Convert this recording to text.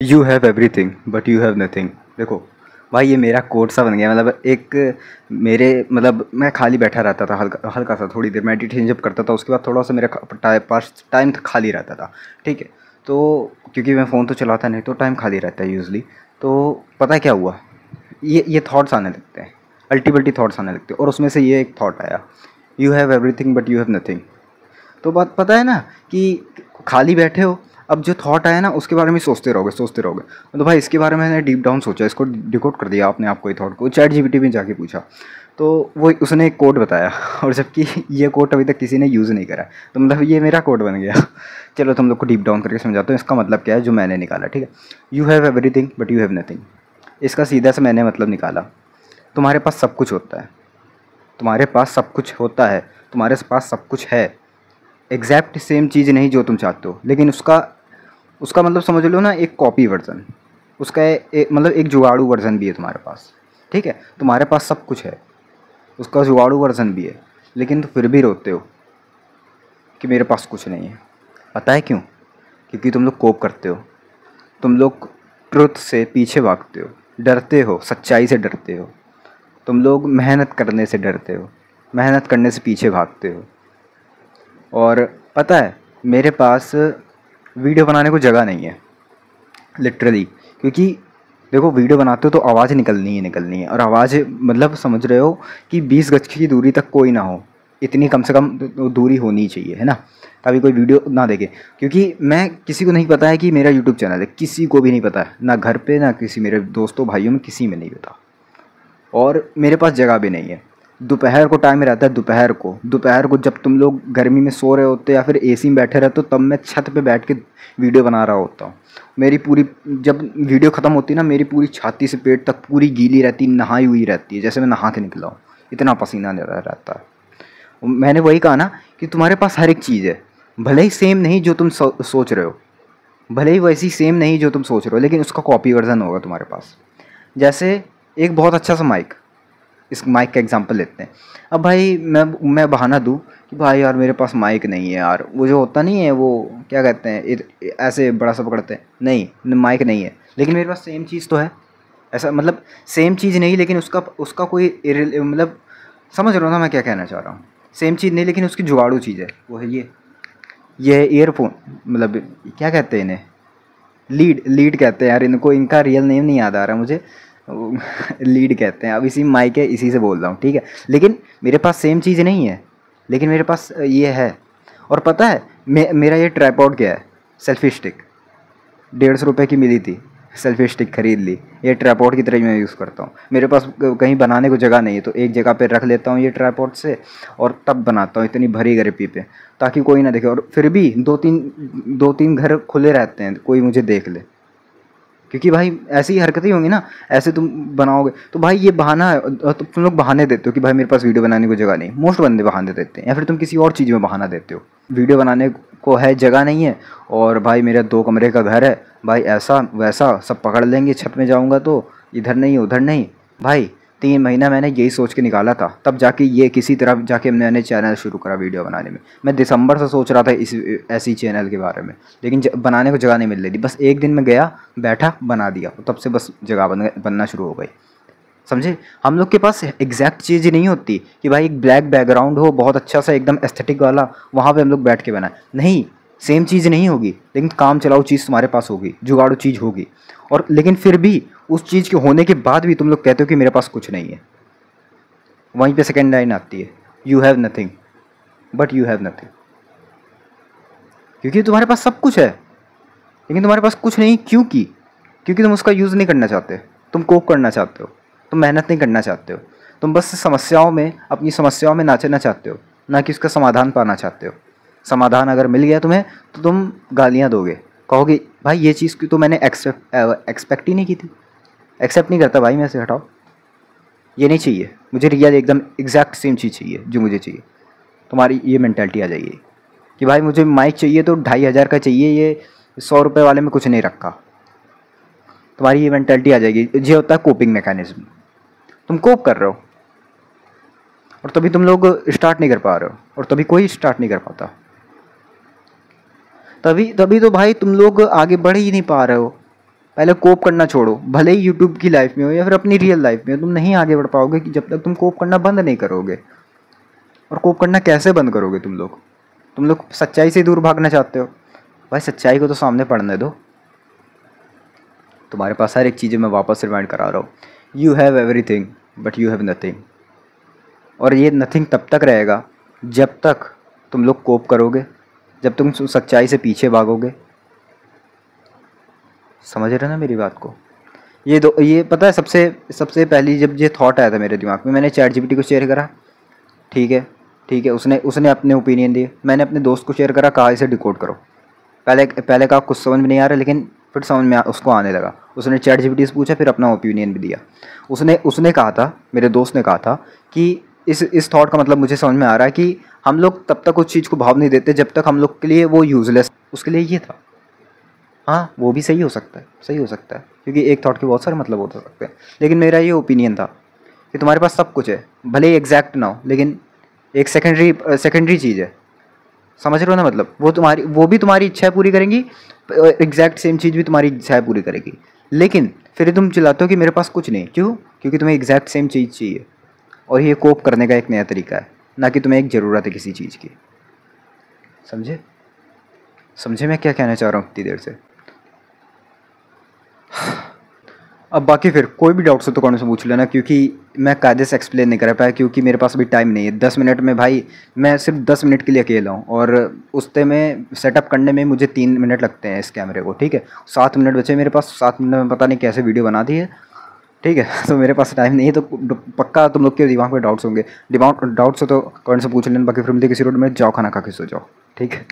You have everything but you have nothing. देखो भाई, ये मेरा कोट सा बन गया। मतलब एक मेरे मतलब मैं खाली बैठा रहता था, हल्का हल्का सा थोड़ी देर मेडिटेशन जब करता था, उसके बाद थोड़ा सा मेरे पास टाइम खाली रहता था। ठीक है, तो क्योंकि मैं फ़ोन तो चलाता नहीं, तो टाइम खाली रहता है यूजली। तो पता है क्या हुआ, ये थॉट्स आने लगते हैं, अल्टीमेटली थॉट्स आने लगते हैं, और उसमें से ये एक थॉट आया, you have everything but you have nothing. तो बात पता है ना कि खाली बैठे हो, अब जो थॉट आया ना उसके बारे में सोचते रहोगे सोचते रहोगे। तो भाई इसके बारे में मैंने डीप डाउन सोचा, इसको डिकोड कर दिया अपने आप को, ही थॉट को चैट जीपीटी में जाके पूछा, तो वो उसने एक कोड बताया और जबकि ये कोड अभी तक किसी ने यूज़ नहीं करा, तो मतलब ये मेरा कोड बन गया। चलो तुम लोग को डीप डाउन करके समझाता हूँ इसका मतलब क्या है जो मैंने निकाला। ठीक है, you have everything but you have nothing. इसका सीधा सा मैंने मतलब निकाला, तुम्हारे पास सब कुछ होता है, तुम्हारे पास सब कुछ होता है, तुम्हारे पास सब कुछ है, एग्जैक्ट सेम चीज़ नहीं जो तुम चाहते हो, लेकिन उसका उसका मतलब समझ लो ना, एक कॉपी वर्जन उसका मतलब एक जुगाड़ू वर्जन भी है तुम्हारे पास। ठीक है, तुम्हारे पास सब कुछ है, उसका जुगाड़ू वर्जन भी है, लेकिन तो फिर भी रोते हो कि मेरे पास कुछ नहीं है। पता है क्यों? क्योंकि तुम लोग कोप करते हो, तुम लोग ट्रुथ से पीछे भागते हो, डरते हो, सच्चाई से डरते हो, तुम लोग मेहनत करने से डरते हो, मेहनत करने से पीछे भागते हो। और पता है, मेरे पास वीडियो बनाने को जगह नहीं है लिटरली, क्योंकि देखो वीडियो बनाते हो तो आवाज़ निकलनी है, और आवाज़ मतलब समझ रहे हो कि 20 गज की दूरी तक कोई ना हो, इतनी कम से कम दूरी होनी चाहिए, है ना, तभी कोई वीडियो ना देखे। क्योंकि मैं किसी को नहीं पता है कि मेरा यूट्यूब चैनल है, किसी को भी नहीं पता है, ना घर पे ना किसी मेरे दोस्तों भाइयों में, किसी में नहीं पता, और मेरे पास जगह भी नहीं है। दोपहर को टाइम रहता है, दोपहर को जब तुम लोग गर्मी में सो रहे होते या फिर एसी में बैठे रहते हो, तब मैं छत पे बैठ के वीडियो बना रहा होता हूँ। मेरी पूरी जब वीडियो ख़त्म होती है ना, मेरी पूरी छाती से पेट तक पूरी गीली रहती, नहाई हुई रहती है, जैसे मैं नहा के निकला हूँ, इतना पसीना रहता है। मैंने वही कहा ना कि तुम्हारे पास हर एक चीज़ है, भले ही सेम नहीं जो तुम सोच रहे हो, भले ही वैसी सेम नहीं जो तुम सोच रहे हो, लेकिन उसका कॉपी वर्जन होगा तुम्हारे पास। जैसे एक बहुत अच्छा सा माइक, इस माइक का एग्जांपल लेते हैं। अब भाई मैं बहाना दूँ कि भाई यार मेरे पास माइक नहीं है यार, वो जो होता नहीं है, वो क्या कहते हैं, ऐसे बड़ा सा पकड़ते हैं, नहीं माइक नहीं है, लेकिन मेरे पास सेम चीज़ तो है। ऐसा मतलब सेम चीज़ नहीं, लेकिन उसका उसका कोई मतलब समझ रहे हो ना मैं क्या कहना चाह रहा हूँ। सेम चीज़ नहीं, लेकिन उसकी जुगाड़ू चीज़ है, वो है ये है ईयरफोन, मतलब क्या कहते हैं इन्हें, लीड कहते हैं यार इनको, इनका रियल नेम नहीं याद आ रहा मुझे। लीड कहते हैं। अब इसी माइक है, इसी से बोल रहा हूँ, ठीक है, लेकिन मेरे पास सेम चीज़ नहीं है, लेकिन मेरे पास ये है। और पता है मेरा ये ट्राइपॉड क्या है, सेल्फी स्टिक, 150 रुपये की मिली थी, सेल्फी स्टिक खरीद ली, ये ट्राइपॉड की तरह मैं यूज़ करता हूँ। मेरे पास कहीं बनाने को जगह नहीं है, तो एक जगह पे रख लेता हूँ ये ट्राइपॉड से, और तब बनाता हूँ इतनी भरी गरीबी पे, ताकि कोई ना देखे। और फिर भी दो तीन घर खुले रहते हैं, कोई मुझे देख ले, क्योंकि भाई ऐसी हरकतें होंगी ना, ऐसे तुम बनाओगे तो भाई ये बहाना है। तो तुम लोग बहाने देते हो कि भाई मेरे पास वीडियो बनाने को जगह नहीं, मोस्ट बंदे बहाने देते हैं, या फिर तुम किसी और चीज़ में बहाना देते हो। वीडियो बनाने को है, जगह नहीं है, और भाई मेरा 2 कमरे का घर है, भाई ऐसा वैसा सब पकड़ लेंगे, छत में जाऊँगा तो इधर नहीं उधर नहीं। भाई 3 महीना मैंने यही सोच के निकाला था, तब जाके ये किसी तरह जाके मैंने चैनल शुरू करा वीडियो बनाने में। मैं दिसंबर से सोच रहा था इस ऐसी चैनल के बारे में, लेकिन बनाने को जगह नहीं मिल रही थी। बस एक दिन में गया, बैठा, बना दिया, तब से बस जगह बनना शुरू हो गई। समझे? हम लोग के पास एग्जैक्ट चीज़ नहीं होती कि भाई एक ब्लैक बैकग्राउंड हो, बहुत अच्छा सा एकदम एस्थेटिक वाला, वहाँ पे हम लोग बैठ के बनाए, नहीं, सेम चीज़ नहीं होगी, लेकिन काम चलाऊ चीज़ तुम्हारे पास होगी, जुगाड़ू चीज़ होगी। और लेकिन फिर भी उस चीज़ के होने के बाद भी तुम लोग कहते हो कि मेरे पास कुछ नहीं है। वहीं पे सेकेंड लाइन आती है, you have nothing but you have nothing. क्योंकि तुम्हारे पास सब कुछ है, लेकिन तुम्हारे पास कुछ नहीं, क्योंकि तुम उसका यूज़ नहीं करना चाहते, तुम कोप करना चाहते हो, तुम मेहनत नहीं करना चाहते हो, तुम बस अपनी समस्याओं में नाचना चाहते हो, ना कि उसका समाधान पाना चाहते हो। समाधान अगर मिल गया तुम्हें तो तुम गालियाँ दोगे, कहोगे भाई ये चीज़ की तो मैंने एक्सपेक्ट ही नहीं की थी, एक्सेप्ट नहीं करता भाई मैं से, हटाओ, ये नहीं चाहिए मुझे, रियल एकदम एग्जैक्ट सेम चीज़ चाहिए जो मुझे चाहिए। तुम्हारी ये मेंटालिटी आ जाएगी कि भाई मुझे माइक चाहिए तो 2,500 का चाहिए, ये 100 रुपये वाले में कुछ नहीं रखा। तुम्हारी ये मेंटालिटी आ जाएगी, ये होता है कोपिंग मैकेनिज्म। तुम कोप कर रहे हो, और तभी तुम लोग स्टार्ट नहीं कर पा रहे हो, और तभी कोई स्टार्ट नहीं कर पाता। तभी तभी तो भाई तुम लोग आगे बढ़ ही नहीं पा रहे हो। पहले कोप करना छोड़ो, भले ही यूट्यूब की लाइफ में हो या फिर अपनी रियल लाइफ में हो, तुम नहीं आगे बढ़ पाओगे कि जब तक तुम कोप करना बंद नहीं करोगे। और कोप करना कैसे बंद करोगे तुम लोग सच्चाई से दूर भागना चाहते हो। भाई सच्चाई को तो सामने पड़ने दो। तुम्हारे पास हर एक चीज़ें मैं वापस रिमाइंड करा रहा हूँ, you have everything but you have nothing. और ये नथिंग तब तक रहेगा जब तक तुम लोग कोप करोगे, जब तुम सच्चाई से पीछे भागोगे। समझ रहे हो ना मेरी बात को। ये पता है, सबसे सबसे पहली जब ये थॉट आया था मेरे दिमाग में, मैंने चैट जीपीटी को शेयर करा। ठीक है, ठीक है, उसने उसने अपने ओपिनियन दिए। मैंने अपने दोस्त को शेयर करा, कहा इसे डिकोड करो। पहले कहा कुछ समझ में नहीं आ रहा, लेकिन फिर समझ में उसको आने लगा। उसने चैट जीपीटी से पूछा, फिर अपना ओपिनियन भी दिया। उसने उसने कहा था, मेरे दोस्त ने कहा था कि इस थॉट का मतलब मुझे समझ में आ रहा है कि हम लोग तब तक उस चीज़ को भाव नहीं देते जब तक हम लोग के लिए वो यूज़लेस। उसके लिए ये था। हाँ, वो भी सही हो सकता है, सही हो सकता है, क्योंकि एक थॉट के बहुत सारे मतलब हो सकते हैं। लेकिन मेरा ये ओपिनियन था कि तुम्हारे पास सब कुछ है, भले ही एग्जैक्ट ना हो, लेकिन एक सेकेंडरी चीज़ है। समझ रहे हो ना, मतलब वो भी तुम्हारी इच्छाएं पूरी करेंगी, एग्जैक्ट सेम चीज़ भी तुम्हारी इच्छाएं पूरी करेगी। लेकिन फिर तुम चिल्लाते हो कि मेरे पास कुछ नहीं। क्यों? क्योंकि तुम्हें एग्जैक्ट सेम चीज़ चाहिए। और ये कोप करने का एक नया तरीका है, ना कि तुम्हें एक ज़रूरत है किसी चीज़ की। समझे? समझे मैं क्या कहना चाह रहा हूँ इतनी देर से? अब बाकी फिर कोई भी डाउट्स हो तो कौन से पूछ लेना, क्योंकि मैं कायदे से एक्सप्लेन नहीं कर पाया, क्योंकि मेरे पास अभी टाइम नहीं है। 10 मिनट में भाई, मैं सिर्फ 10 मिनट के लिए अकेला हूँ, और उससे में सेटअप करने में मुझे 3 मिनट लगते हैं इस कैमरे को। ठीक है, 7 मिनट बचे मेरे पास। 7 मिनट में पता नहीं कैसे वीडियो बना दी है। ठीक है तो मेरे पास टाइम नहीं है, तो पक्का तुम लोग के दिमाग में डाउट्स होंगे। डाउट्स हो तो कौन से पूछ लेना। बाकी फिर मिलते किसी रोड में, जाओ खाना खा के सो जाओ। ठीक है।